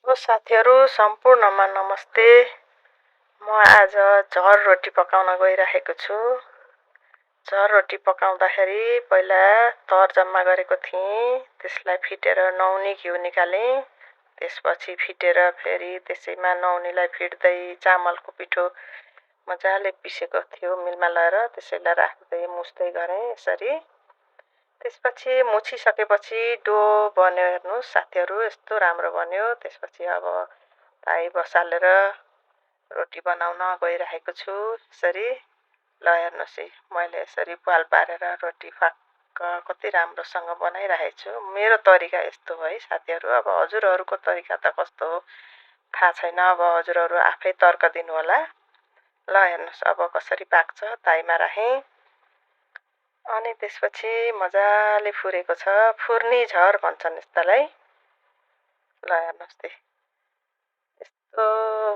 ओ साथीहरू सम्पूर्णमा नमस्ते। म आज झर रोटी पकाउन गइरहेको छु। झर रोटी पकाउँदाखेरि पहिला तर जम्मा गरेको थिएँ, त्यसलाई फिटेर नौनी घिउ निकालेँ। त्यसपछि फिटेर फेरि त्यसैमा नौनीलाई फिट्दै चामलको पिठो मजाले पिसेको थियो मिलमा लगाएर त्यसैलाई राख्दै मुछ्दै गरेँ यसरी। त्यसपछि मुछिसकेपछि डो बन्यो हेर्नुहोस् साथीहरू, यस्तो राम्रो बन्यो। त्यसपछि अब ताई बसालेर रोटी बनाउन गइरहेको छु यसरी। ल हेर्नुहोस् है, मैले यसरी पाल पारेर रोटी कति राम्रोसँग बनाइरहेको छु। मेरो तरिका यस्तो हो है साथीहरू। अब हजुरहरूको तरिका त कस्तो हो थाहा छैन, अब हजुरहरू आफै तर्क दिनु होला। ल हेर्नुहोस् अब कसरी पाक्छ। ताईमा राखेँ अनि त्यसपछि मजाले फुरेको छ। फुर्नी झर भन्छन् यस्तालाई। ल हेर्नुहोस् त यस्तो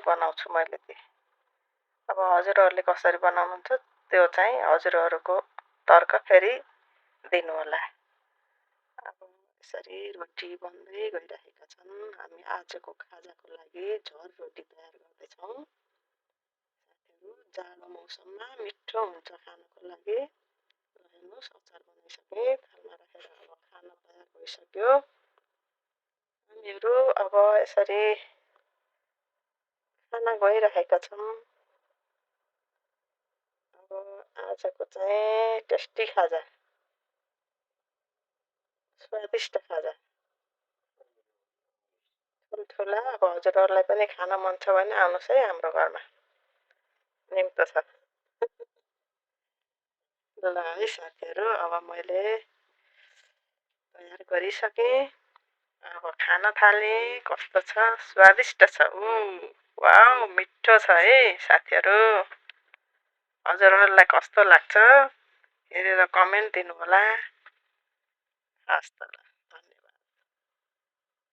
बनाउँछु मैले त। अब हजुरहरूले कसरी बनाउनुहुन्छ त्यो चाहिँ हजुरहरूको तर्क फेरि दिनु होला। अब यसरी रोटी बन्दै गइरहेका छन्। हामी आजको खाजाको लागि झर रोटी तयार गर्दैछौँ। साथीहरू जाडो मौसममा मिठो हुन्छ खानको लागि। हेर्नुहोस् अचार बनाइसकेँ, थालमा राखेर अब खाना तयार भइसक्यो। हामीहरू अब यसरी खाना गइरहेका छौँ। अब आजको चाहिँ टेस्टी खाजा, स्वादिष्ट खाजा। ठुल्ठुला अब हजुरहरूलाई पनि खान मन छ भने आउनुहोस् है हाम्रो घरमा, निम्तो छ। ल है साथीहरू, अब मैले तयार गरिसकेँ। अब खान थालेँ। कस्तो छ, स्वादिष्ट छ। वाउ, मिठो छ है साथीहरू। हजुरहरूलाई कस्तो लाग्छ हेरेर कमेन्ट दिनु होला। हस् त ल।